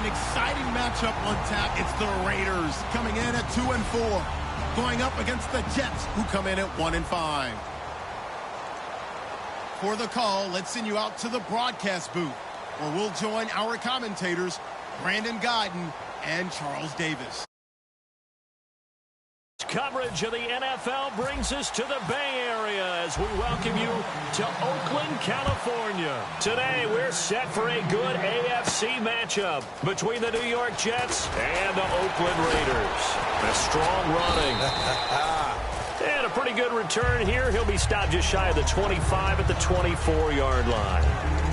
exciting matchup on tap. It's the Raiders coming in at 2-4, going up against the Jets, who come in at 1-5. For the call, let's send you out to the broadcast booth, where we'll join our commentators, Brandon Guyton and Charles Davis. Coverage of the NFL brings us to the Bay Area as we welcome you to Oakland, California. Today, we're set for a good AFC matchup between the New York Jets and the Oakland Raiders. A strong running. And a pretty good return here. He'll be stopped just shy of the 25 at the 24-yard line.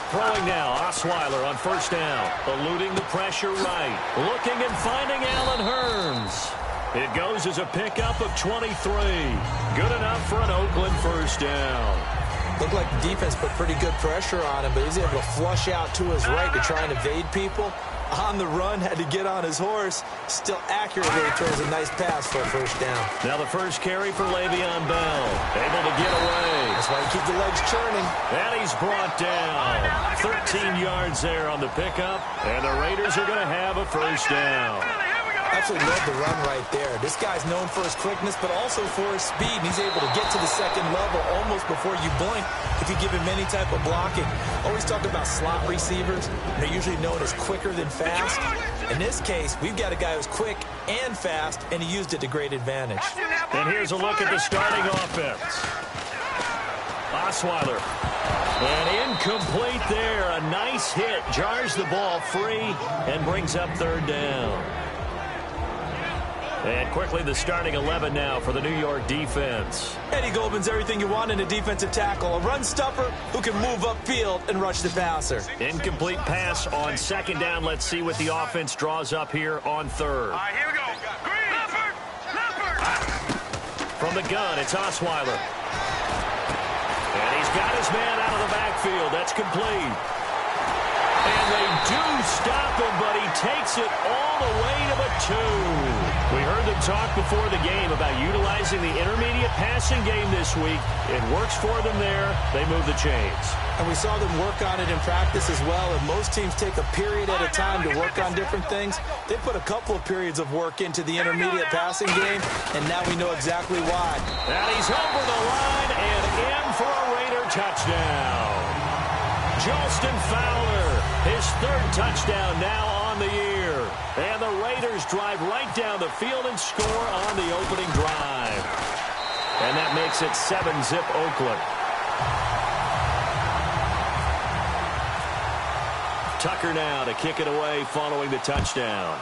Throwing now, Osweiler on first down, eluding the pressure right, looking and finding Allen Hurns. It goes as a pickup of 23. Good enough for an Oakland first down. Looked like the defense put pretty good pressure on him, but he's able to flush out to his right to try and evade people. On the run, had to get on his horse. Still accurately throws a nice pass for a first down. Now the first carry for Le'Veon Bell. Able to get away. That's why you keep the legs churning. And he's brought down. 13 yards there on the pickup. And the Raiders are going to have a first down. Absolutely love the run right there. This guy's known for his quickness, but also for his speed. And he's able to get to the second level almost before you blink if you give him any type of blocking. Always talk about slot receivers. They're usually known as quicker than fast. In this case, we've got a guy who's quick and fast, and he used it to great advantage. And here's a look at the starting offense. Osweiler. And incomplete there. A nice hit. Jars the ball free and brings up third down. And quickly the starting 11 now for the New York defense. Eddie Goldman's everything you want in a defensive tackle. A run stopper who can move upfield and rush the passer. Incomplete pass on second down. Let's see what the offense draws up here on third. All right, here we go. Green. From the gun, it's Osweiler. And he's got his man out of the backfield. That's complete. And they do stop him, but he takes it all the way to the 2. We heard them talk before the game about utilizing the intermediate passing game this week. It works for them there. They move the chains. And we saw them work on it in practice as well. And most teams take a period at a time to work on different things. They put a couple of periods of work into the intermediate passing game, and now we know exactly why. And he's over the line and in for a Raider touchdown. Jalston Fowler, his third touchdown now on the year. And the Raiders drive right down the field and score on the opening drive. And that makes it 7-zip Oakland. Tucker now to kick it away following the touchdown.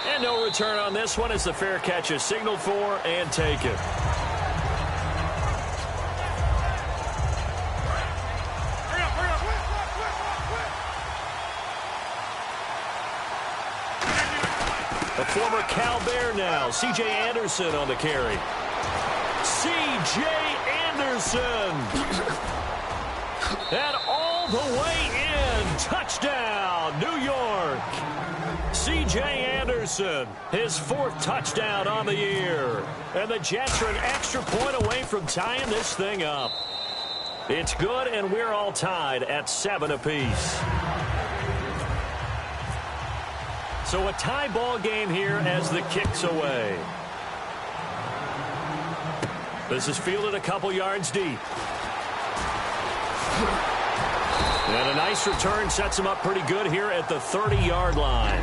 And no return on this one as the fair catch is signaled for and taken. A former Cal Bear now. C.J. Anderson on the carry. C.J. Anderson. And all the way in. Touchdown, New York. C.J. Anderson, his fourth touchdown on the year. And the Jets are an extra point away from tying this thing up. It's good, and we're all tied at 7 apiece. So a tie ball game here as the kick's away. This is fielded a couple yards deep. And a nice return sets him up pretty good here at the 30-yard line.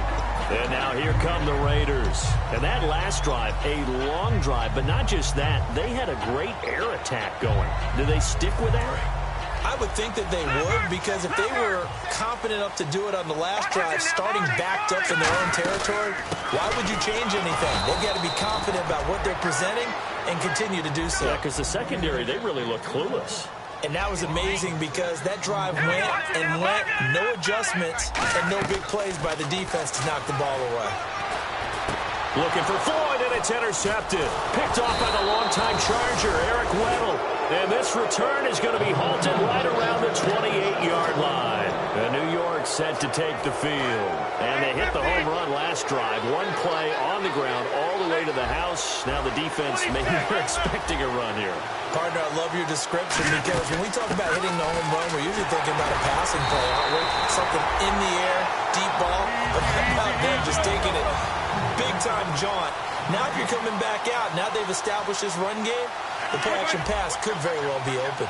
And now here come the Raiders. And that last drive, a long drive, but not just that. They had a great air attack going. Do they stick with that? I would think that they would, because if they were confident enough to do it on the last drive, starting backed up in their own territory, why would you change anything? They've got to be confident about what they're presenting and continue to do so. Yeah, because the secondary, they really looked clueless. And that was amazing because that drive went and went, no adjustments and no big plays by the defense to knock the ball away. Looking for Floyd, and it's intercepted. Picked off by the longtime Charger, Eric Weddle. And this return is going to be halted right around the 28-yard line. And New York set to take the field. And they hit the home run last drive. One play on the ground all the way to the house. Now the defense maybe they're expecting a run here. Partner, I love your description because when we talk about hitting the home run, we're usually thinking about a passing play, aren't we? Something in the air, deep ball, but how about them just taking it big-time jaunt. Now if you're coming back out, now they've established this run game, the play-action pass could very well be open.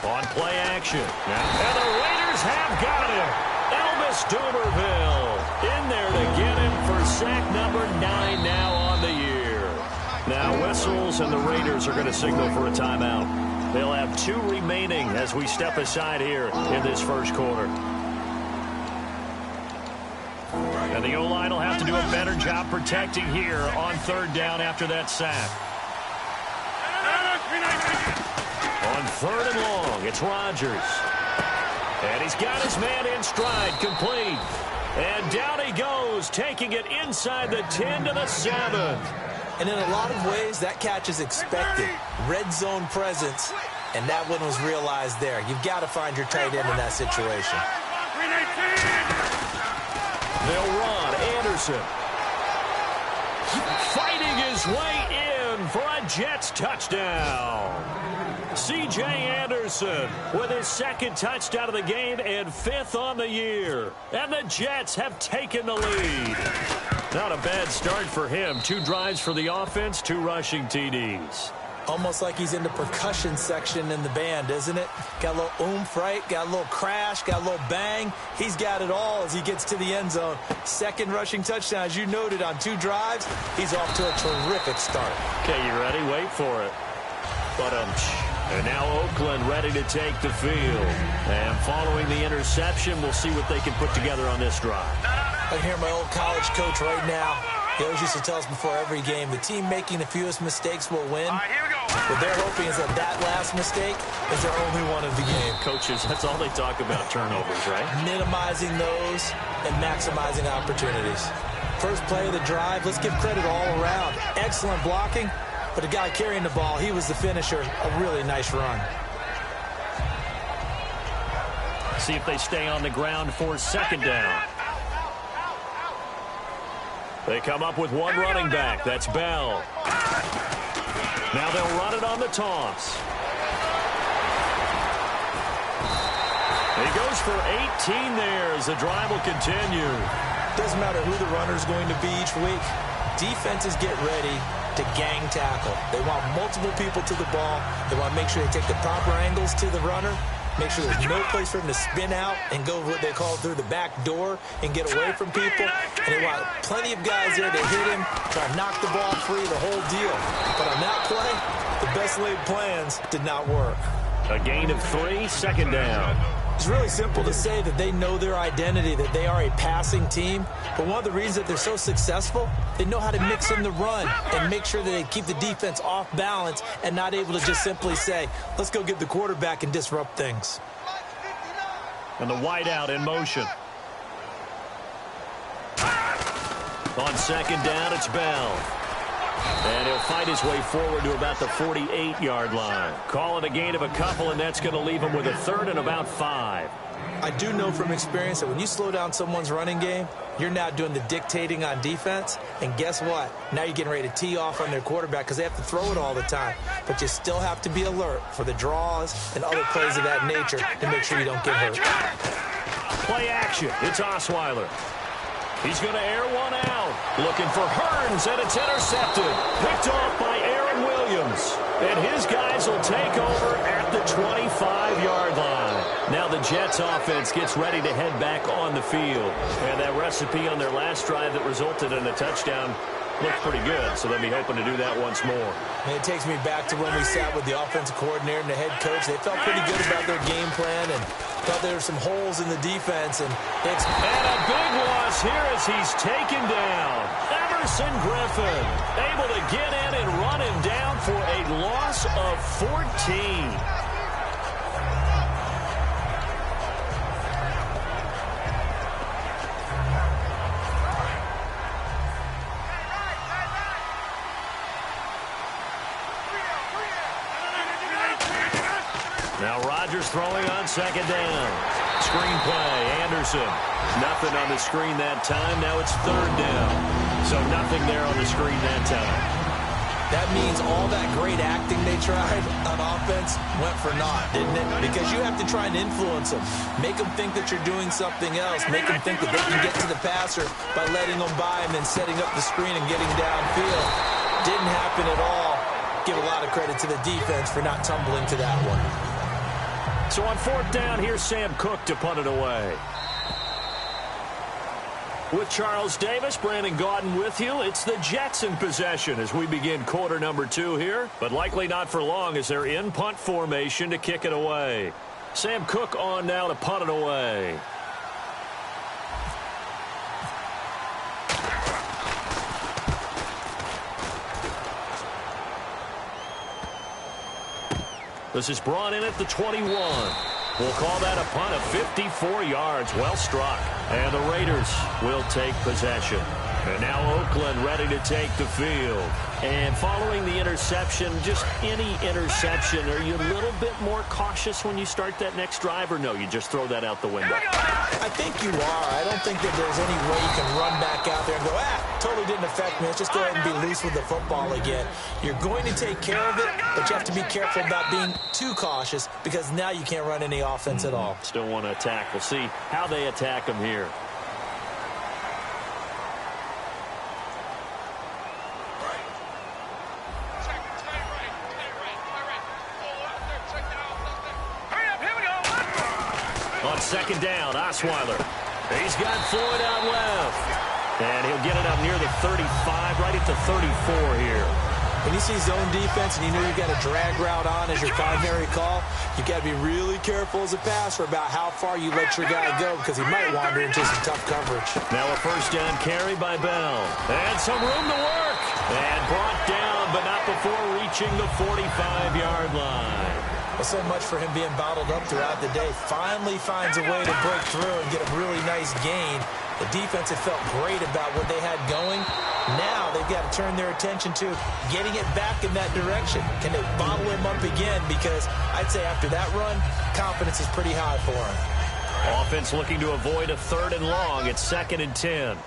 On play action. And the Raiders have got him. Elvis Dumerville in there to get him for sack number 9 now on the year. Now whistles and the Raiders are going to signal for a timeout. They'll have 2 remaining as we step aside here in this first quarter. And the O-line will have to do a better job protecting here on 3rd down after that sack. On 3rd and long, it's Rodgers. And he's got his man in stride, complete. And down he goes, taking it inside the 10 to the 7. And in a lot of ways, that catch is expected. Red zone presence, and that one was realized there. You've got to find your tight end in that situation. They'll run. Anderson fighting his way in for a Jets touchdown. C.J. Anderson with his 2nd touchdown of the game and 5th on the year. And the Jets have taken the lead. Not a bad start for him. 2 drives for the offense, 2 rushing TDs. Almost like he's in the percussion section in the band, isn't it? Got a little oomph, right? Got a little crash, got a little bang. He's got it all as he gets to the end zone. 2nd rushing touchdown, as you noted, on 2 drives. He's off to a terrific start. Okay, you ready? Wait for it. And now Oakland ready to take the field. And following the interception, we'll see what they can put together on this drive. I can hear my old college coach right now. He always used to tell us before every game, the team making the fewest mistakes will win. What they're hoping is that last mistake is their only one of the game. Coaches, that's all they talk about, turnovers, right? Minimizing those and maximizing opportunities. First play of the drive, let's give credit all around. Excellent blocking, but the guy carrying the ball, he was the finisher. A really nice run. See if they stay on the ground for 2nd down. They come up with 1 running back. That's Bell. Now they'll run it on the toss. He goes for 18 there as the drive will continue. Doesn't matter who the runner's going to be each week. Defenses get ready to gang tackle. They want multiple people to the ball. They want to make sure they take the proper angles to the runner. Make sure there's no place for him to spin out and go what they call through the back door and get away from people. And they want plenty of guys there to hit him, try to knock the ball free, the whole deal. But on that play, the best laid plans did not work. A gain of 3, 2nd down. It's really simple to say that they know their identity, that they are a passing team. But one of the reasons that they're so successful, they know how to mix in the run and make sure that they keep the defense off balance and not able to just simply say, let's go get the quarterback and disrupt things. And the wideout in motion. On 2nd down, it's Bell. And he'll fight his way forward to about the 48-yard line. Call it a gain of a couple, and that's going to leave him with a 3rd and about 5. I do know from experience that when you slow down someone's running game, you're now doing the dictating on defense. And guess what? Now you're getting ready to tee off on their quarterback because they have to throw it all the time. But you still have to be alert for the draws and other plays of that nature to make sure you don't get hurt. Play action. It's Osweiler. He's going to air one out. Looking for Hearns, and it's intercepted. Picked off by Aaron Williams. And his guys will take over at the 25-yard line. Now the Jets offense gets ready to head back on the field. And that recipe on their last drive that resulted in a touchdown looked pretty good, so they'll be hoping to do that once more. And it takes me back to when we sat with the offensive coordinator and the head coach. They felt pretty good about their game plan and thought there were some holes in the defense. And a big loss here as he's taken down. Emerson Griffin able to get in and run him down for a loss of 14. Now Rodgers throwing on second down. Screen play, Anderson. Nothing on the screen that time. Now it's third down. So nothing there on the screen that time. That means all that great acting they tried on offense went for naught, didn't it? Because you have to try and influence them. Make them think that you're doing something else. Make them think that they can get to the passer by letting them by and then setting up the screen and getting downfield. Didn't happen at all. Give a lot of credit to the defense for not tumbling to that one. So on fourth down, here's Sam Cook to punt it away. With Charles Davis, Brandon Gaudin with you. It's the Jets in possession as we begin quarter number 2 here, but likely not for long as they're in punt formation to kick it away. Sam Cook on now to punt it away. This is brought in at the 21. We'll call that a punt of 54 yards. Well struck. And the Raiders will take possession. And now Oakland ready to take the field. And following the interception, just any interception, are you a little bit more cautious when you start that next drive, or no, you just throw that out the window? I think you are. I don't think that there's any way you can run back out there and go, totally didn't affect me. Let's just go ahead and be loose with the football again. You're going to take care of it, but you have to be careful about being too cautious because now you can't run any offense at all. Still want to attack. We'll see how they attack them here. On second down, Osweiler. He's got Floyd out left. And he'll get it up near the 35, right at the 34 here. When you see zone defense and you know you've got a drag route on as your primary call, you've got to be really careful as a passer about how far you let your guy go because he might wander into some tough coverage. Now a first down carry by Bell. And some room to work. And brought down, but not before reaching the 45-yard line. Well, so much for him being bottled up throughout the day. Finally finds a way to break through and get a really nice gain. The defense had felt great about what they had going. Now they've got to turn their attention to getting it back in that direction. Can they bottle him up again? Because I'd say after that run, confidence is pretty high for him. Offense looking to avoid a 3rd and long. It's 2nd and 10.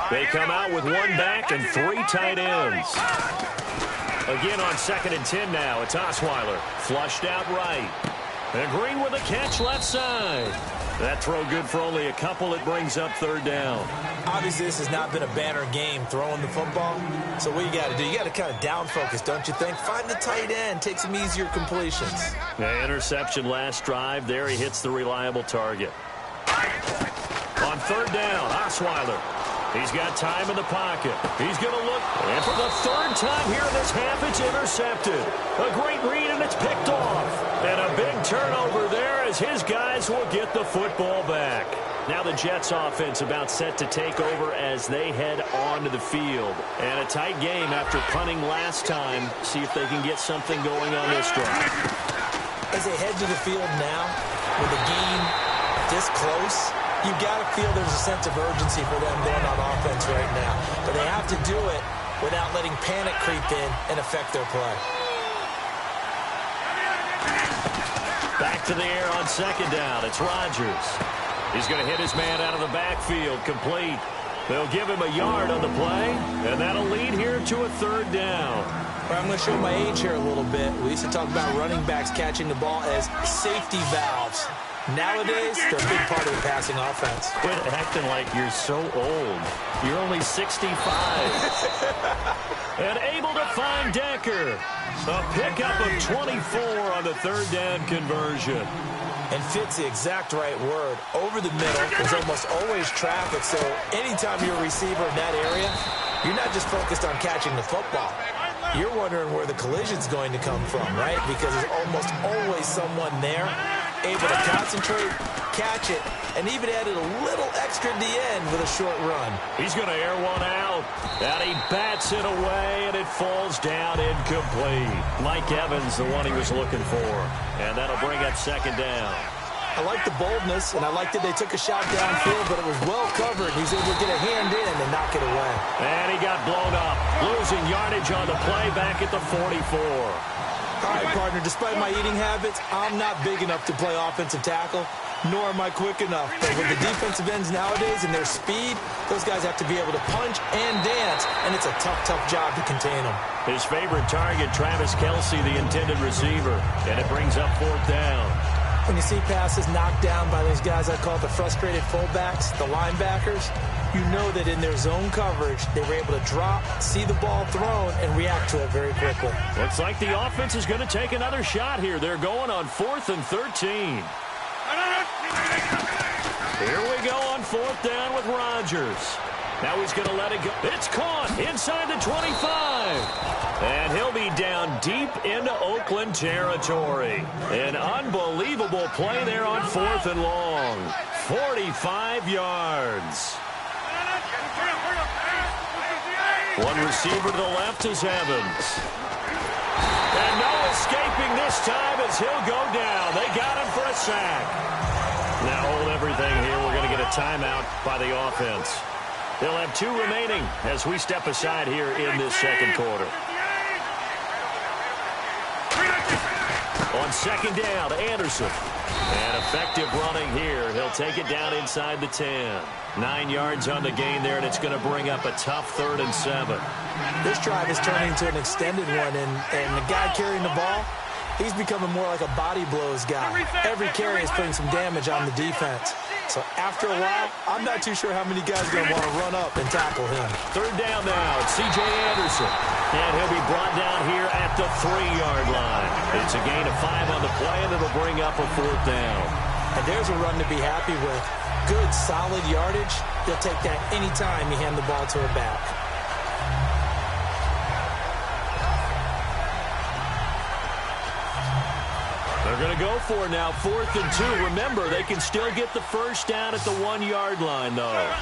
They come out with one back and 3 tight ends. Again on 2nd and 10 now. It's Osweiler. Flushed out right. And Green with a catch left side. That throw good for only a couple. It brings up 3rd down. Obviously, this has not been a banner game throwing the football. So what you got to do, you got to kind of down focus, don't you think? Find the tight end. Take some easier completions. The interception last drive. There he hits the reliable target. On 3rd down, Osweiler. He's got time in the pocket. He's going to look. And for the 3rd time here in this half, it's intercepted. A great read, and it's picked off. And a big turnover there as his guys will get the football back. Now the Jets offense about set to take over as they head onto the field. And a tight game after punting last time. See if they can get something going on this drive. As they head to the field now, with the game this close, you've got to feel there's a sense of urgency for them going on offense right now. But they have to do it without letting panic creep in and affect their play. Back to the air on 2nd down. It's Rodgers. He's going to hit his man out of the backfield. Complete. They'll give him a yard on the play, and that'll lead here to a 3rd down. Well, I'm going to show my age here a little bit. We used to talk about running backs catching the ball as safety valves. Nowadays, they're a big part of the passing offense. Quit acting like you're so old. You're only 65. And able to find Decker. A pickup of 24 on the 3rd down conversion. And fits the exact right word. Over the middle, there's almost always traffic, so anytime you're a receiver in that area, you're not just focused on catching the football. You're wondering where the collision's going to come from, right? Because there's almost always someone there able to concentrate, catch it, and even added a little extra at the end with a short run. He's going to air one out, and he bats it away, and it falls down incomplete. Mike Evans, the one he was looking for, and that'll bring up 2nd down. I like the boldness, and I like that they took a shot downfield, but it was well covered. He's able to get a hand in and knock it away. And he got blown up, losing yardage on the play back at the 44. All right, partner, despite my eating habits, I'm not big enough to play offensive tackle, nor am I quick enough. But with the defensive ends nowadays and their speed, those guys have to be able to punch and dance, and it's a tough, tough job to contain them. His favorite target, Travis Kelce, the intended receiver, and it brings up 4th down. When you see passes knocked down by those guys I call the frustrated fullbacks, the linebackers, you know that in their zone coverage, they were able to drop, see the ball thrown, and react to it very quickly. Looks like the offense is going to take another shot here. They're going on 4th and 13. Here we go on 4th down with Rodgers. Now he's going to let it go. It's caught inside the 25. And he'll be down deep into Oakland territory. An unbelievable play there on 4th and long. 45 yards. One receiver to the left is Evans. And no escaping this time as he'll go down. They got him for a sack. Now hold everything here. We're going to get a timeout by the offense. They'll have 2 remaining as we step aside here in this second quarter. On 2nd down, Anderson. And effective running here. He'll take it down inside the 10. 9 yards on the gain there, and it's going to bring up a tough 3rd and 7. This drive is turning into an extended one, and the guy carrying the ball, he's becoming more like a body blows guy. Every carry is putting some damage on the defense. So after a while, I'm not too sure how many guys are going to want to run up and tackle him. 3rd down now, it's C.J. Anderson. And he'll be brought down here at the 3-yard line. It's a gain of 5 on the play, and it'll bring up a 4th down. And there's a run to be happy with. Good, solid yardage. You'll take that anytime you hand the ball to a back. They're going to go for it now, 4th and 2. Remember, they can still get the 1st down at the 1-yard line, though.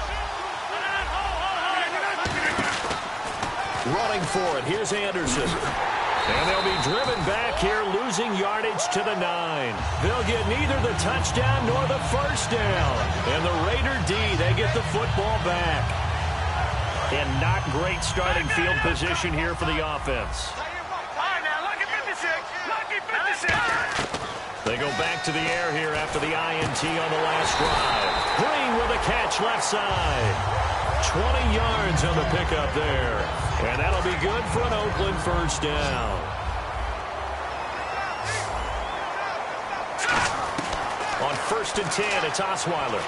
Running for it, here's Anderson. And they'll be driven back here, losing yardage to the 9. They'll get neither the touchdown nor the 1st down. And the Raider D, they get the football back. And not great starting field position here for the offense. They go back to the air here after the INT on the last drive. Green with a catch left side. 20 yards on the pickup there. And that'll be good for an Oakland 1st down. On 1st and 10, it's Osweiler.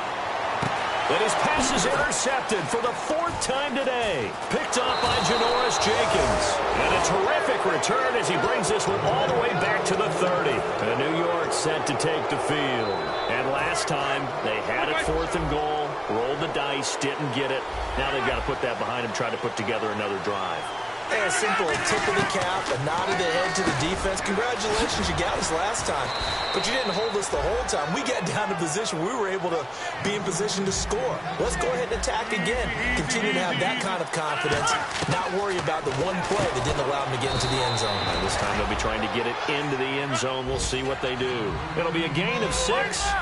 And his pass is intercepted for the 4th time today. Picked off by Janoris Jenkins. And a terrific return as he brings this one all the way back to the 30. And New York set to take the field. And last time, they had it 4th and goal. Rolled the dice, didn't get it. Now they've got to put that behind them, try to put together another drive. Yeah, simple. A tip of the cap, a nod of the head to the defense. Congratulations, you got us last time. But you didn't hold us the whole time. We got down to position. We were able to be in position to score. Let's go ahead and attack again. Continue to have that kind of confidence. Not worry about the one play that didn't allow them to get into the end zone. And this time they'll be trying to get it into the end zone. We'll see what they do. It'll be a gain of 6,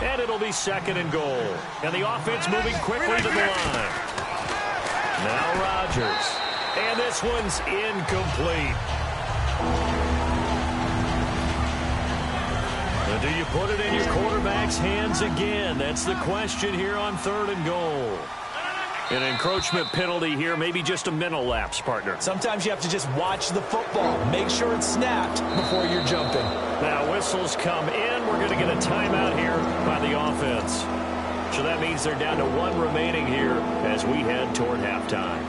and it'll be 2nd and goal. And the offense moving quickly to the line. Now Rodgers. And this one's incomplete. Now, do you put it in your quarterback's hands again? That's the question here on 3rd and goal. An encroachment penalty here, maybe just a mental lapse, partner. Sometimes you have to just watch the football. Make sure it's snapped before you're jumping. Now whistles come in. We're going to get a timeout here by the offense. So that means they're down to 1 remaining here as we head toward halftime.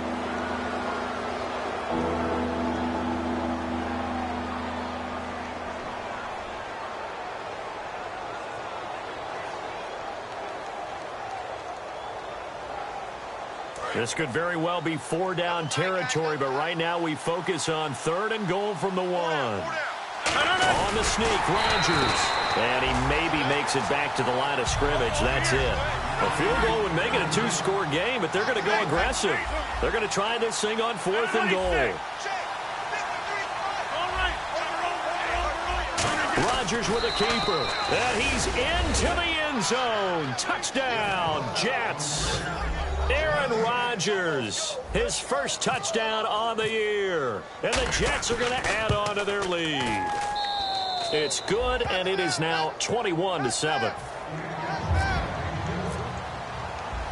This could very well be 4-down territory, but right now we focus on 3rd and goal from the 1. On the sneak, Rodgers. And he maybe makes it back to the line of scrimmage. That's it. A field goal would make it a 2-score game, but they're going to go aggressive. They're going to try this thing on 4th and goal. Rodgers with a keeper. And he's into the end zone. Touchdown, Jets. Aaron Rodgers, his first touchdown on the year. And the Jets are going to add on to their lead. It's good, and it is now 21-7.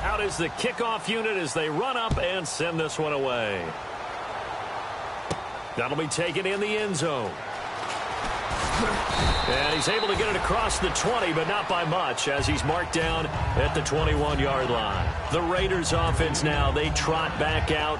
Out is the kickoff unit as they run up and send this one away. That'll be taken in the end zone. And he's able to get it across the 20, but not by much, as he's marked down at the 21-yard line. The Raiders offense now, they trot back out.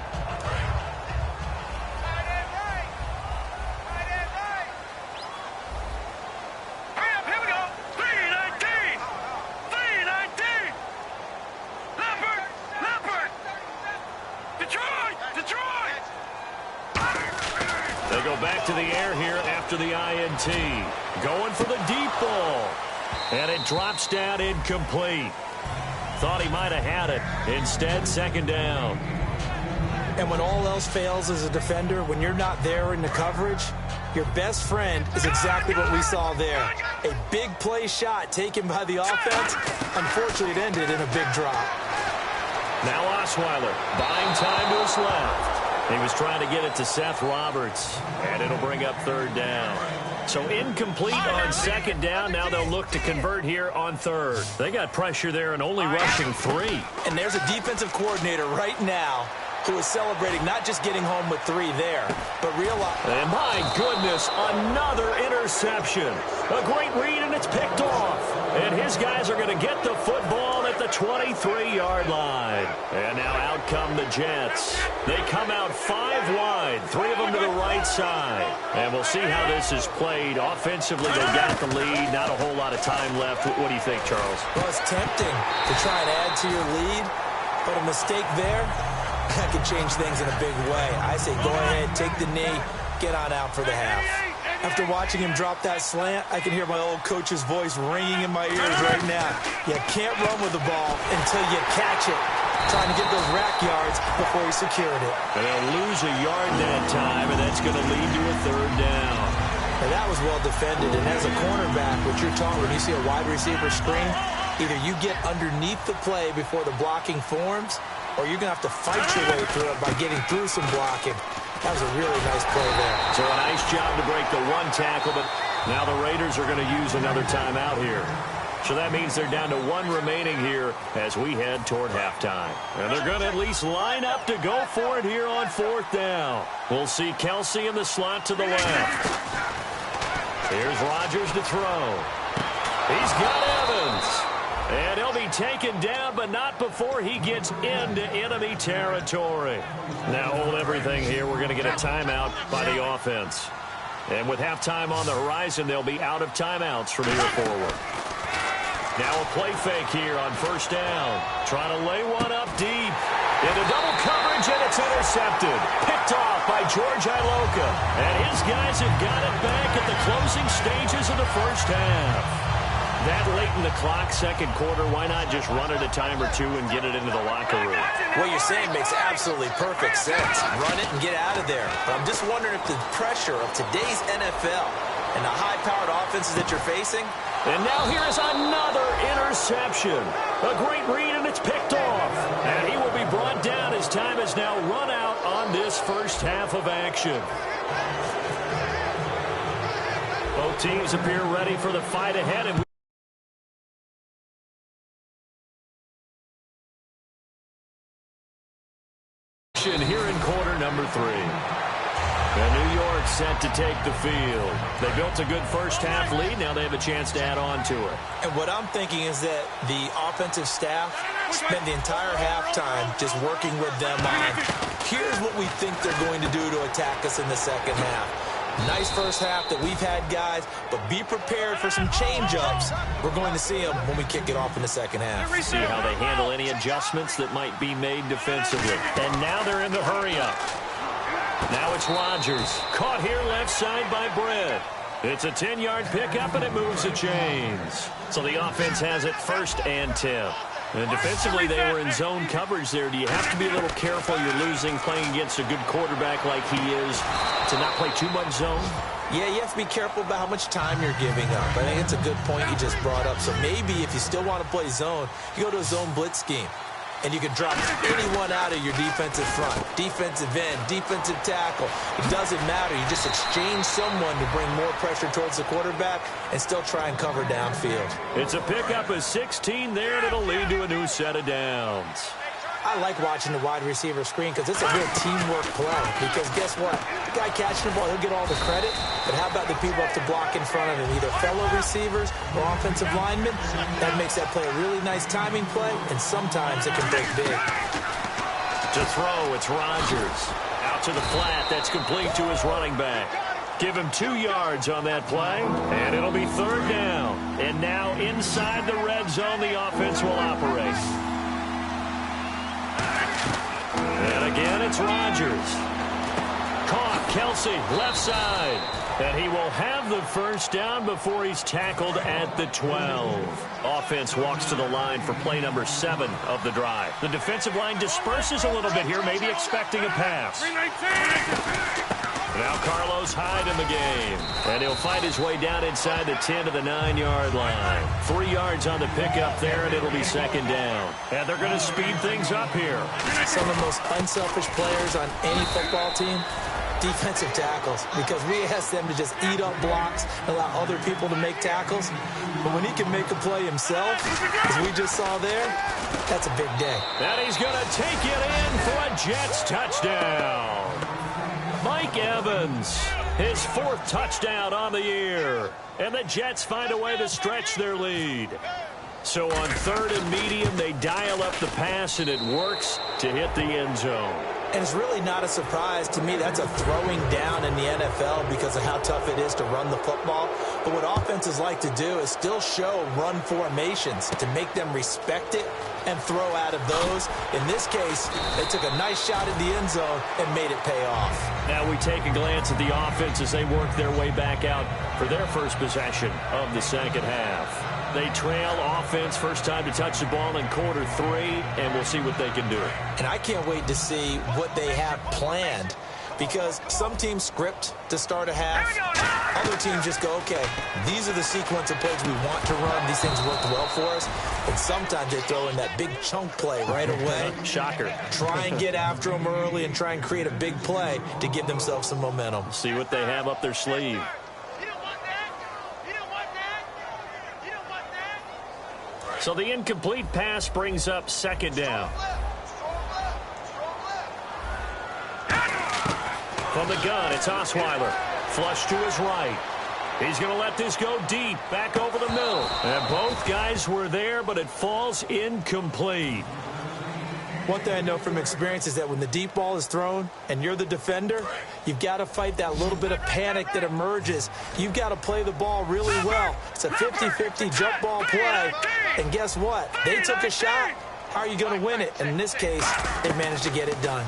Back to the air here after the INT. Going for the deep ball. And it drops down incomplete. Thought he might have had it. Instead, second down. And when all else fails as a defender, when you're not there in the coverage, your best friend is exactly what we saw there. A big play shot taken by the offense. Unfortunately, it ended in a big drop. Now Osweiler buying time to his left. He was trying to get it to Seth Roberts, and it'll bring up third down. So incomplete on second down. Now they'll look to convert here on third. They got pressure there and only rushing 3. And there's a defensive coordinator right now who is celebrating not just getting home with 3 there, but realize... And my goodness, another interception. A great read, and it's picked off. And his guys are going to get the football at the 23-yard line. And now out come the Jets. They come out 5 wide, 3 of them to the right side. And we'll see how this is played. Offensively, they got the lead. Not a whole lot of time left. What do you think, Charles? Well, it's tempting to try and add to your lead, but a mistake there, that could change things in a big way. I say go ahead, take the knee, get on out for the half. After watching him drop that slant, I can hear my old coach's voice ringing in my ears right now. You can't run with the ball until you catch it. Trying to get those rack yards before he secured it. And they'll lose a yard that time, and that's going to lead to a third down. And that was well defended. And as a cornerback, what you're taught when you see a wide receiver screen, either you get underneath the play before the blocking forms, or you're going to have to fight your way through it by getting through some blocking. That was a really nice play there. So a nice job to break the 1 tackle, but now the Raiders are going to use another timeout here. So that means they're down to 1 remaining here as we head toward halftime. And they're going to at least line up to go for it here on 4th down. We'll see Kelsey in the slot to the left. Here's Rodgers to throw. He's got Evans. And he'll be taken down, but not before he gets into enemy territory. Now hold everything here. We're going to get a timeout by the offense. And with halftime on the horizon, they'll be out of timeouts from here forward. Now a play fake here on 1st down. Trying to lay one up deep. Into double coverage, and it's intercepted. Picked off by George Iloka. And his guys have got it back at the closing stages of the first half. That late in the clock, second quarter, why not just run it a time or 2 and get it into the locker room? What you're saying makes absolutely perfect sense. Run it and get out of there. But I'm just wondering if the pressure of today's NFL and the high-powered offenses that you're facing. And now here is another interception. A great read, and it's picked off. And he will be brought down as time has now run out on this first half of action. Both teams appear ready for the fight ahead. And here in quarter number 3. And New York set to take the field. They built a good first half lead. Now they have a chance to add on to it. And what I'm thinking is that the offensive staff spent the entire halftime just working with them on, here's what we think they're going to do to attack us in the second half. Nice first half that we've had, guys, but be prepared for some change-ups. We're going to see them when we kick it off in the second half. See how they handle any adjustments that might be made defensively. And now they're in the hurry-up. Now it's Rodgers. Caught here left side by Brett. It's a 10-yard pickup, and it moves the chains. So the offense has it 1st and 10. And defensively, they were in zone coverage there. Do you have to be a little careful? You're losing, playing against a good quarterback like he is, to not play too much zone? Yeah, you have to be careful about how much time you're giving up. I think it's a good point you just brought up. So maybe if you still want to play zone, you go to a zone blitz scheme. and you can drop anyone out of your defensive front. Defensive end, defensive tackle. It doesn't matter. You just exchange someone to bring more pressure towards the quarterback and still try and cover downfield. It's a pickup of 16 there, and it'll lead to a new set of downs. I like watching the wide receiver screen because it's a real teamwork play. Because guess what? The guy catching the ball, he'll get all the credit. But how about the people up to block in front of him? Either fellow receivers or offensive linemen. That makes that play a really nice timing play, and sometimes it can break big. To throw, it's Rodgers. Out to the flat, that's complete to his running back. Give him 2 yards on that play, and it'll be 3rd down. And now inside the red zone, the offense will operate. And again, it's Rodgers. Caught, Kelsey, left side. And he will have the first down before he's tackled at the 12. Offense walks to the line for play number 7 of the drive. The defensive line disperses a little bit here, maybe expecting a pass. Now Carlos Hyde in the game. And he'll fight his way down inside the 10 to the 9-yard line. 3 yards on the pickup there, and it'll be 2nd down. And they're going to speed things up here. Some of the most unselfish players on any football team, defensive tackles, because we ask them to just eat up blocks, allow other people to make tackles. But when he can make a play himself, as we just saw there, that's a big day. And he's going to take it in for a Jets touchdown. Mike Evans, his 4th touchdown on the year. And the Jets find a way to stretch their lead. So on 3rd and medium, they dial up the pass, and it works to hit the end zone. And it's really not a surprise to me. That's a throwing down in the NFL because of how tough it is to run the football. But what offenses like to do is still show run formations to make them respect it and throw out of those. In this case, they took a nice shot in the end zone and made it pay off. Now we take a glance at the offense as they work their way back out for their first possession of the second half. They trail offense, first time to touch the ball in quarter 3, and we'll see what they can do. And I can't wait to see what they have planned, because some teams script to start a half. Other teams just go, okay, these are the sequence of plays we want to run. These things worked well for us. And sometimes they throw in that big chunk play right away. Shocker. Try and get after them early and try and create a big play to give themselves some momentum. See what they have up their sleeve. So the incomplete pass brings up 2nd down. From the gun, it's Osweiler. Flush to his right. He's going to let this go deep, back over the middle. And both guys were there, but it falls incomplete. One thing I know from experience is that when the deep ball is thrown and you're the defender, you've got to fight that little bit of panic that emerges. You've got to play the ball really well. It's a 50-50 jump ball play. And guess what? They took a shot. How are you going to win it? And in this case, they managed to get it done.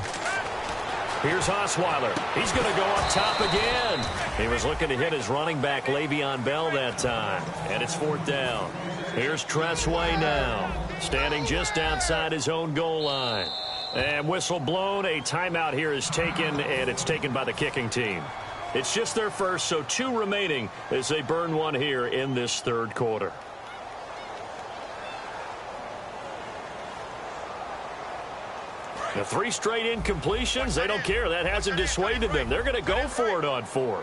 Here's Osweiler. He's going to go up top again. He was looking to hit his running back, Le'Veon Bell, that time. And it's 4th down. Here's Tressway now, standing just outside his own goal line. And whistle blown. A timeout here is taken, and it's taken by the kicking team. It's just their first, so 2 remaining as they burn one here in this 3rd quarter. The 3 straight incompletions, they don't care. That hasn't dissuaded them. They're going to go for it on 4th.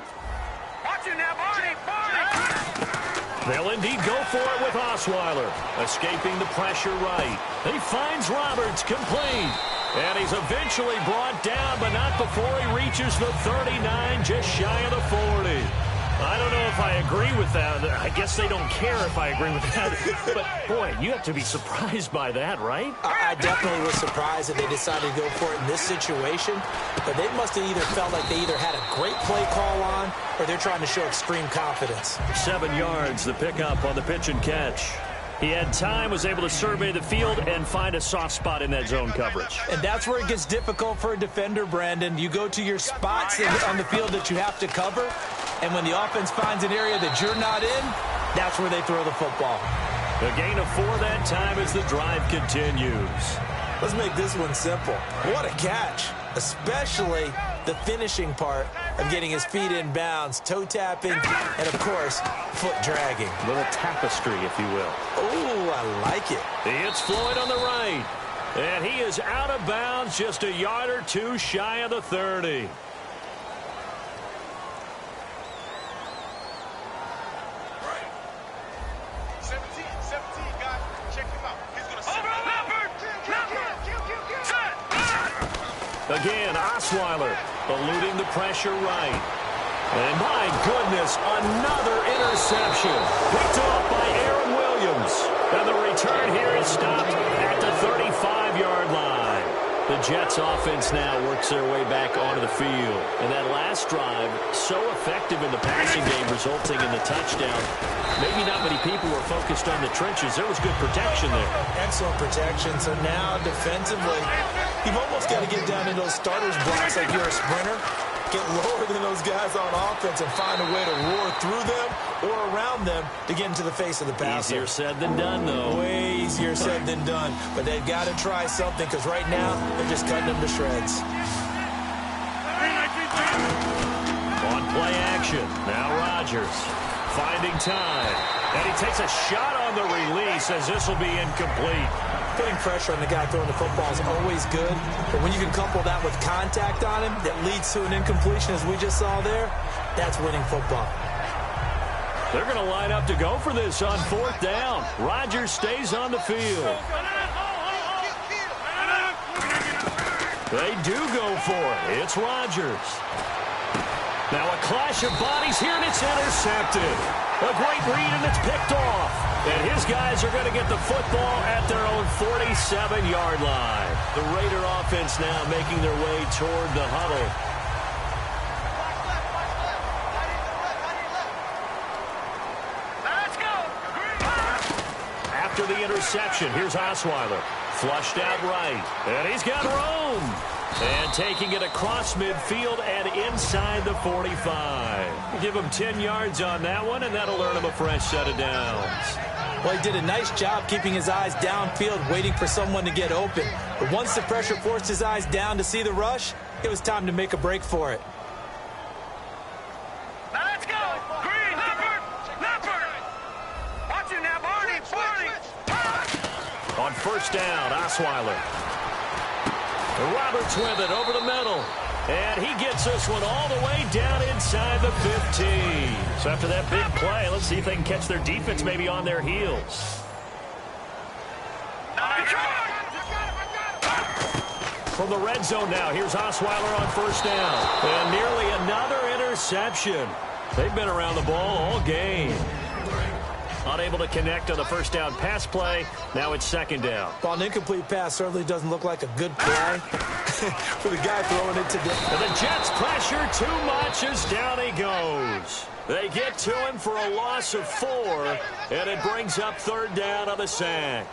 They'll indeed go for it with Osweiler. Escaping the pressure right. He finds Roberts, complete. And he's eventually brought down, but not before he reaches the 39, just shy of the 40. I don't know if I agree with that. I guess they don't care if I agree with that. But, boy, you have to be surprised by that, right? I definitely was surprised that they decided to go for it in this situation. But they must have either felt like they either had a great play call on or they're trying to show extreme confidence. 7 yards, the pickup on the pitch and catch. He had time, was able to survey the field and find a soft spot in that zone coverage. And that's where it gets difficult for a defender, Brandon. You go to your spots on the field that you have to cover, and when the offense finds an area that you're not in, that's where they throw the football. A gain of 4 that time as the drive continues. Let's make this one simple. What a catch, especially the finishing part of getting his feet in bounds, toe tapping, and, of course, foot dragging. A little tapestry, if you will. Oh, I like it. It's Floyd on the right. And he is out of bounds, just a yard or two shy of the 30. Again, Osweiler eluding the pressure right. And my goodness, another interception. Picked off by Aaron Williams. And the return here is stopped at the 35-yard line. The Jets offense now works their way back onto the field. And that last drive, so effective in the passing game, resulting in the touchdown. Maybe not many people were focused on the trenches. There was good protection there. Excellent protection. So now defensively, you've almost got to get down in those starters blocks like you're a sprinter. Get lower than those guys on offense and find a way to roar through them or around them to get into the face of the passer. Easier said than done, though. Way easier said than done. But they've got to try something because right now they're just cutting them to shreds. On play action. Now Rodgers finding time. And he takes a shot on the release as this will be incomplete. Putting pressure on the guy throwing the football is always good, but when you can couple that with contact on him that leads to an incompletion, as we just saw there, that's winning football. They're going to line up to go for this on 4th down. Rodgers stays on the field. They do go for it. It's Rodgers. Now a clash of bodies here, and it's intercepted. A great read, and it's picked off. And his guys are going to get the football at their own 47-yard line. The Raider offense now making their way toward the huddle. Let's go. After the interception, here's Osweiler. Flushed out right. And he's got room. And taking it across midfield and inside the 45. Give him 10 yards on that one, and that'll earn him a fresh set of downs. Well, he did a nice job keeping his eyes downfield, waiting for someone to get open. But once the pressure forced his eyes down to see the rush, it was time to make a break for it. Now let's go. Green. Leopard. Watch it now, Barney. On 1st down, Osweiler. Roberts with it over the middle. And he gets this one all the way down inside the 15. So after that big play, let's see if they can catch their defense maybe on their heels. From the red zone now, here's Osweiler on 1st down. And nearly another interception. They've been around the ball all game. Unable to connect on the 1st down pass play. Now it's 2nd down. Well, an incomplete pass certainly doesn't look like a good play for the guy throwing it today. And the Jets pressure too much as down he goes. They get to him for a loss of 4, and it brings up 3rd down on the sack.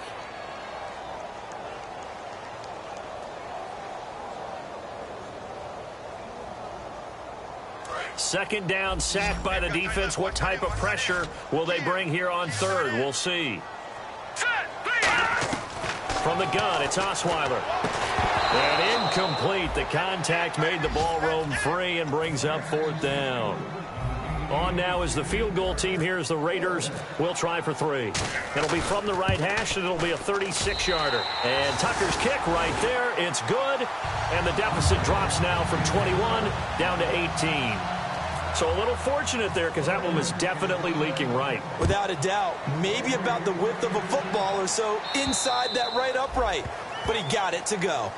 Second down, sack by the defense. What type of pressure will they bring here on 3rd? We'll see. From the gun, it's Osweiler. And incomplete. The contact made the ball roam free and brings up 4th down. On now is the field goal team. Here's the Raiders. Will try for 3. It'll be from the right hash, and it'll be a 36-yarder. And Tucker's kick right there. It's good. And the deficit drops now from 21 down to 18. So a little fortunate there because that one was definitely leaking right. Without a doubt, maybe about the width of a football or so inside that right upright. But he got it to go.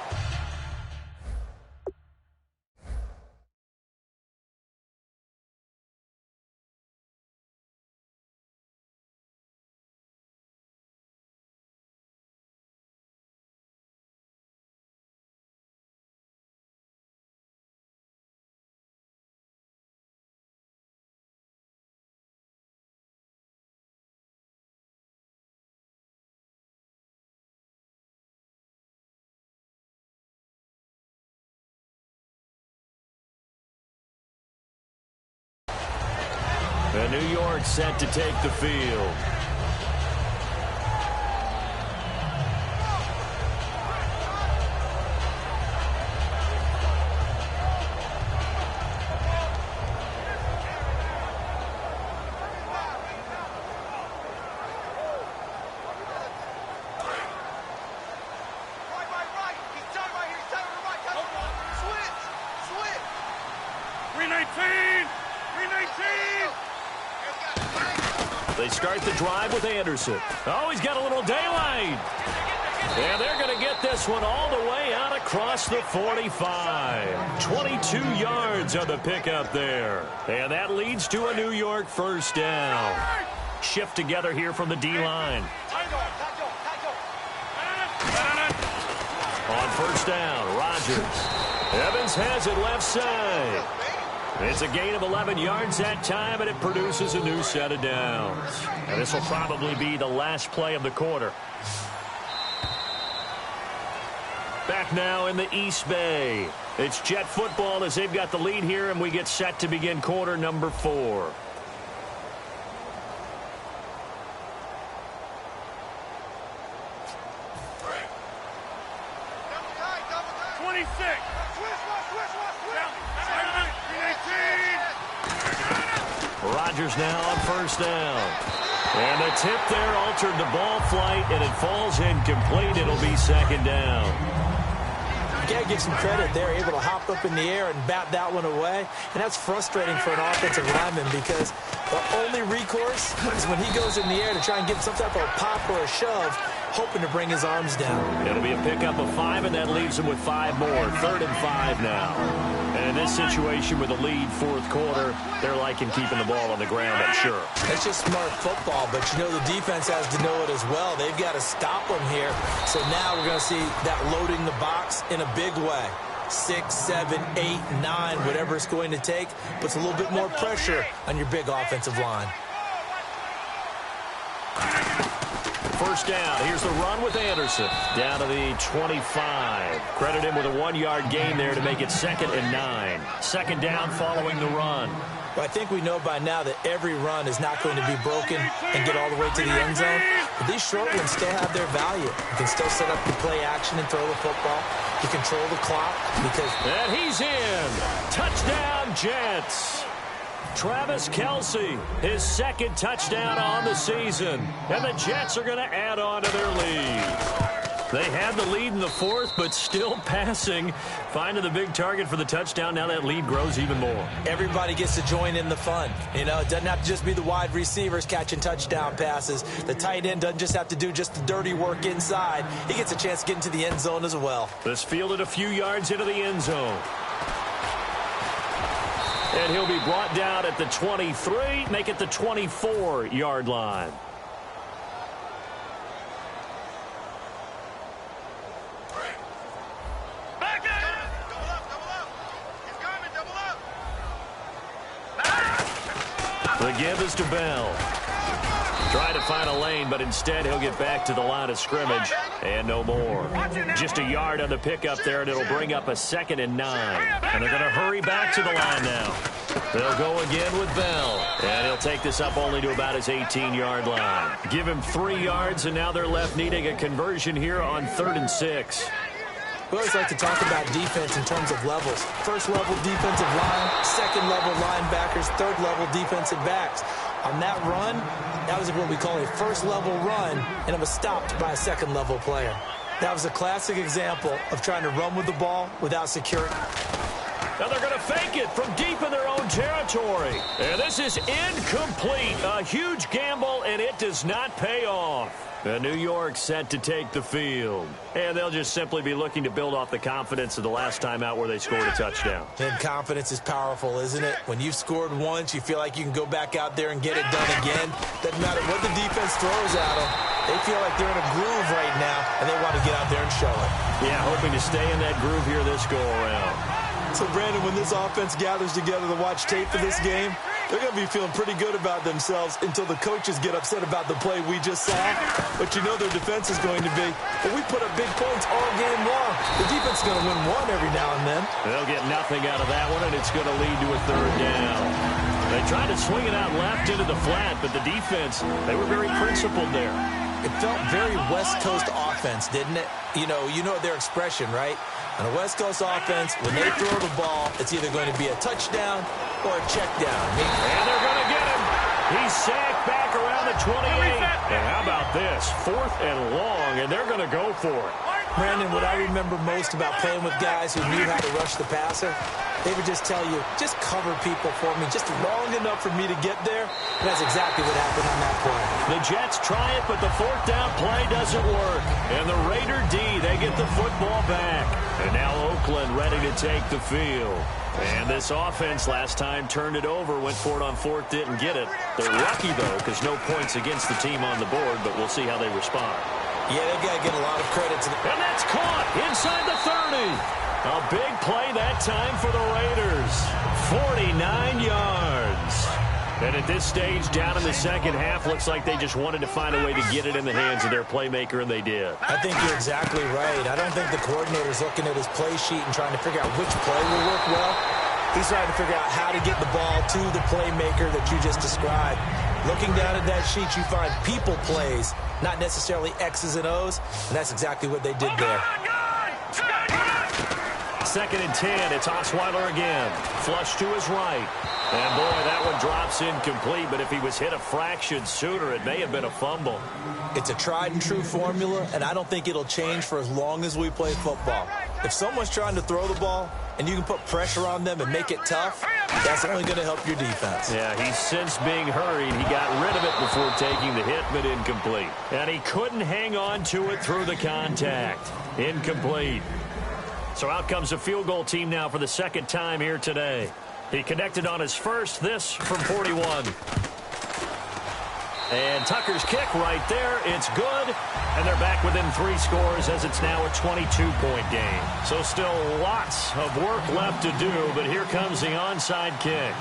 And New York set to take the field. They start the drive with Anderson. Oh, he's got a little daylight. And they're going to get this one all the way out across the 45. 22 yards on the pickup there. And that leads to a New York first down. Shift together here from the D-line. On first down, Rodgers. Evans has it left side. It's a gain of 11 yards that time, and it produces a new set of downs. And this will probably be the last play of the quarter. Back now in the East Bay. It's Jet football as they've got the lead here, and we get set to begin quarter number 4. Rodgers now on first down. And the tip there altered the ball flight, and it falls incomplete. It'll be second down. You got to give some credit. They're able to hop up in the air and bat that one away. And that's frustrating for an offensive lineman because the only recourse is when he goes in the air to try and get some type of pop or a shove, hoping to bring his arms down. It'll be a pickup of 5, and that leaves him with 5 more. 3rd and 5 now. And in this situation with a lead fourth quarter, they're liking keeping the ball on the ground, I'm sure. That's just smart football, but you know the defense has to know it as well. They've got to stop them here. So now we're going to see that loading the box in a big way. 6, 7, 8, 9, whatever it's going to take, puts a little bit more pressure on your big offensive line. First down. Here's the run with Anderson. Down to the 25. Credit him with a 1-yard gain there to make it 2nd and 9. Second down following the run. Well, I think we know by now that every run is not going to be broken and get all the way to the end zone. But these short ones still have their value. You can still set up the play action and throw the football. You control the clock because... And he's in. Touchdown, Jets. Travis Kelce, his 2nd touchdown on the season. And the Jets are going to add on to their lead. They had the lead in the 4th, but still passing. Finding the big target for the touchdown. Now that lead grows even more. Everybody gets to join in the fun. You know, it doesn't have to just be the wide receivers catching touchdown passes. The tight end doesn't just have to do just the dirty work inside. He gets a chance to get into the end zone as well. This fielded a few yards into the end zone. And he'll be brought down at the 23, make it the 24-yard line. Back up! Double up! He's coming, double up! The give is to Bell. Trying to find a lane, but instead he'll get back to the line of scrimmage. And no more. Just a yard on the pickup there, and it'll bring up a 2nd and 9. And they're going to hurry back to the line now. They'll go again with Bell. And he'll take this up only to about his 18-yard line. Give him 3 yards, and now they're left needing a conversion here on 3rd and 6. We always like to talk about defense in terms of levels. First level defensive line, second level linebackers, third level defensive backs. On that run, that was what we call a first level run, and it was stopped by a second level player. That was a classic example of trying to run with the ball without security. Now they're going to fake it from deep in their own territory. And this is incomplete. A huge gamble, and it does not pay off. And New York set to take the field. And they'll just simply be looking to build off the confidence of the last time out where they scored a touchdown. And confidence is powerful, isn't it? When you've scored once, you feel like you can go back out there and get it done again. Doesn't matter what the defense throws at them. They feel like they're in a groove right now, and they want to get out there and show it. Yeah, hoping to stay in that groove here this go-around. So, Brandon, when this offense gathers together to watch tape for this game, they're going to be feeling pretty good about themselves until the coaches get upset about the play we just saw. But you know their defense is going to be, but we put up big points all game long. The defense is going to win one every now and then. They'll get nothing out of that one, and it's going to lead to a 3rd down. They tried to swing it out left into the flat, but the defense, they were very principled there. It felt very West Coast offense, didn't it? You know their expression, right? On a West Coast offense, when they throw the ball, it's either going to be a touchdown or a check down. And they're going to get him. He's sacked back around the 28. And how about this? 4th and long, and they're going to go for it. Brandon, what I remember most about playing with guys who knew how to rush the passer, they would just tell you, just cover people for me, just long enough for me to get there. And that's exactly what happened on that play. The Jets try it, but the fourth down play doesn't work. And the Raider D, they get the football back. And now Oakland ready to take the field. And this offense last time turned it over, went for it on fourth, didn't get it. They're lucky, though, because no points against the team on the board, but we'll see how they respond. Yeah, they've got to get a lot of credit to them. And that's caught inside the 30. A big play that time for the Raiders. 49 yards. And at this stage, down in the second half, looks like they just wanted to find a way to get it in the hands of their playmaker, and they did. I think you're exactly right. I don't think the coordinator's looking at his play sheet and trying to figure out which play will work well. He's trying to figure out how to get the ball to the playmaker that you just described. Looking down at that sheet, you find people plays, not necessarily X's and O's, and that's exactly what they did there. 2nd and 10. It's Osweiler again. Flush to his right. And, boy, that one drops incomplete, but if he was hit a fraction sooner, it may have been a fumble. It's a tried-and-true formula, and I don't think it'll change for as long as we play football. If someone's trying to throw the ball and you can put pressure on them and make it tough, that's only going to help your defense. Yeah, he's since being hurried. He got rid of it before taking the hit, but incomplete. And he couldn't hang on to it through the contact. Incomplete. So out comes a field goal team now for the second time here today. He connected on his first, this from 41. And Tucker's kick right there. It's good. And they're back within 3 scores as it's now a 22-point game. So still lots of work left to do, but here comes the onside kick.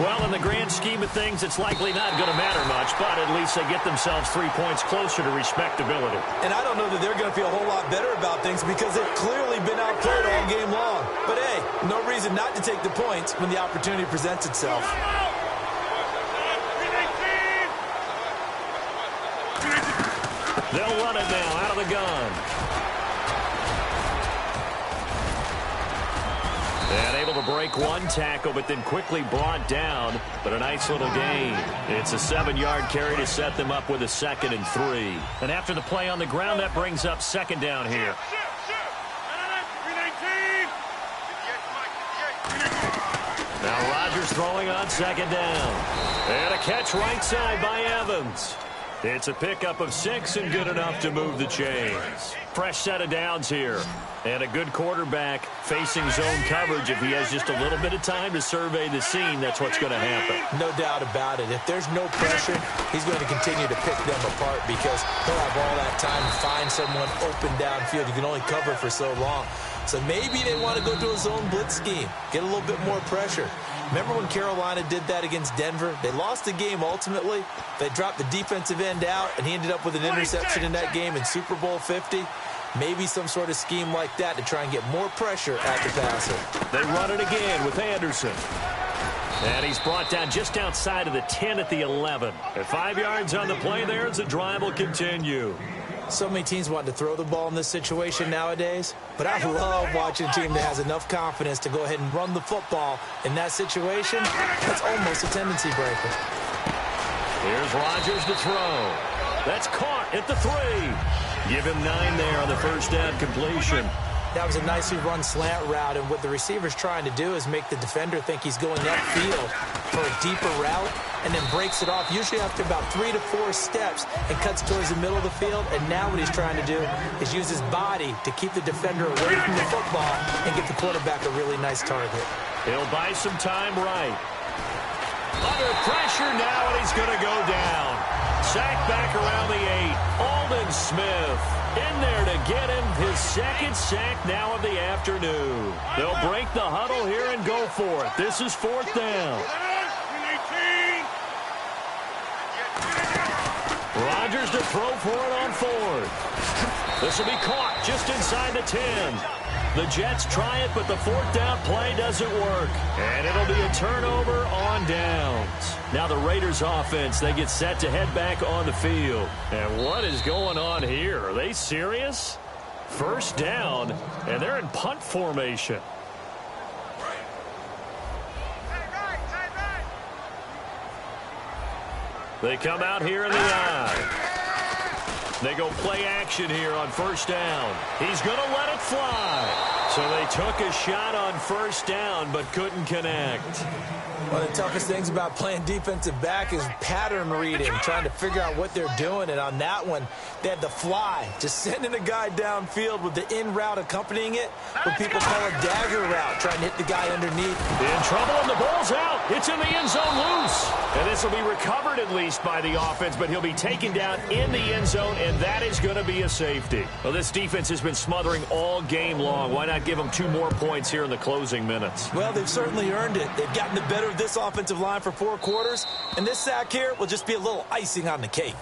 Well, in the grand scheme of things, it's likely not going to matter much, but at least they get themselves 3 points closer to respectability. And I don't know that they're going to feel a whole lot better about things because they've clearly been outplayed all game long. But, hey, no reason not to take the points when the opportunity presents itself. They'll run it now out of the gun. And able to break one tackle, but then quickly brought down. But a nice little gain. It's a 7-yard carry to set them up with a 2nd and 3. And after the play on the ground, that brings up 2nd down here. Now Rodgers throwing on 2nd down. And a catch right side by Evans. It's a pickup of 6 and good enough to move the chains. Fresh set of downs here. And a good quarterback facing zone coverage. If he has just a little bit of time to survey the scene, that's what's going to happen. No doubt about it. If there's no pressure, he's going to continue to pick them apart because he'll have all that time to find someone open downfield. You can only cover for so long. So maybe they want to go to a zone blitz scheme, get a little bit more pressure. Remember when Carolina did that against Denver? They lost the game ultimately. They dropped the defensive end out, and he ended up with an interception in that game in Super Bowl 50. Maybe some sort of scheme like that to try and get more pressure at the passer. They run it again with Anderson. And he's brought down just outside of the 10 at the 11. At 5 yards on the play there as the drive will continue. So many teams want to throw the ball in this situation nowadays, but I love watching a team that has enough confidence to go ahead and run the football in that situation. That's almost a tendency breaker. Here's Rodgers to throw. That's caught at the 3. Give him 9 there on the first down completion. That was a nicely run slant route, and what the receiver's trying to do is make the defender think he's going upfield for a deeper route and then breaks it off, usually after about 3 to 4 steps, and cuts towards the middle of the field. And now what he's trying to do is use his body to keep the defender away from the football and get the quarterback a really nice target. He'll buy some time right. Under pressure now, and he's going to go down. Sacked back around the 8. Aldon Smith in there to get him his 2nd sack now of the afternoon. They'll break the huddle here and go for it. This is 4th down. Rodgers to throw for it on 4th. This will be caught just inside the 10. The Jets try it, but the 4th down play doesn't work. And it'll be a turnover on downs. Now the Raiders offense, they get set to head back on the field. And what is going on here? Are they serious? 1st down, and they're in punt formation. They come out here in the eye. They go play action here on first down. He's going to let it fly. So they took a shot on first down but couldn't connect. One of the toughest things about playing defensive back is pattern reading, trying to figure out what they're doing. And on that one, they had the fly, just sending a guy downfield with the in route accompanying it, what people call a dagger route, trying to hit the guy underneath. In trouble, and the ball's out. It's in the end zone loose. And this will be recovered at least by the offense, but he'll be taken down in the end zone, and that is going to be a safety. Well, this defense has been smothering all game long. Why not give them 2 more points here in the closing minutes? Well, they've certainly earned it. They've gotten the better of this offensive line for 4 quarters, and this sack here will just be a little icing on the cake.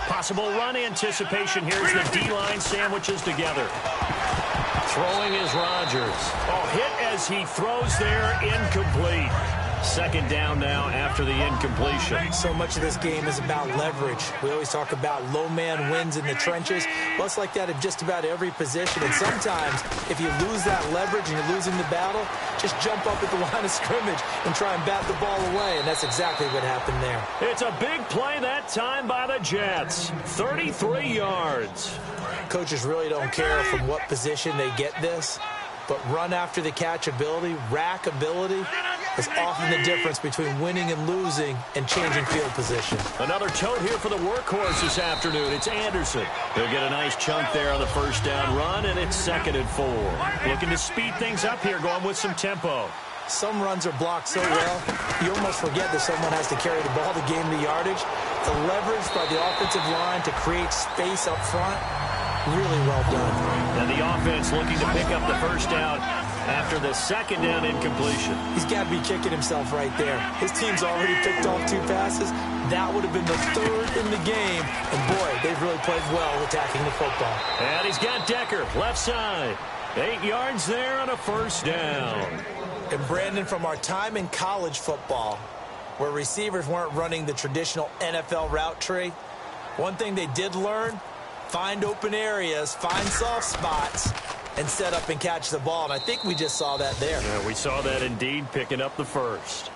Possible run anticipation. Here's the D-line sandwiches together. Throwing is Rodgers. Oh, hit as he throws there, incomplete. Second down now after the incompletion. So much of this game is about leverage. We always talk about low man wins in the trenches. Well, it's like that in just about every position. And sometimes, if you lose that leverage and you're losing the battle, just jump up at the line of scrimmage and try and bat the ball away. And that's exactly what happened there. It's a big play that time by the Jets. 33 yards. Coaches really don't care from what position they get this, but run after the catch ability, rack ability, is often the difference between winning and losing and changing field position. Another tote here for the workhorse this afternoon. It's Anderson. He'll get a nice chunk there on the first down run, and it's 2nd and 4. Looking to speed things up here, going with some tempo. Some runs are blocked so well, you almost forget that someone has to carry the ball to gain the yardage. The leverage by the offensive line to create space up front, really well done. And the offense looking to pick up the first down after the second down incompletion. He's got to be kicking himself right there. His team's already picked off 2 passes. That would have been the 3rd in the game. And boy, they've really played well attacking the football. And he's got Decker, left side. 8 yards there on a first down. And Brandon, from our time in college football, where receivers weren't running the traditional NFL route tree, one thing they did learn, find open areas, find soft spots, and set up and catch the ball. And I think we just saw that there. Yeah, we saw that indeed, picking up the first.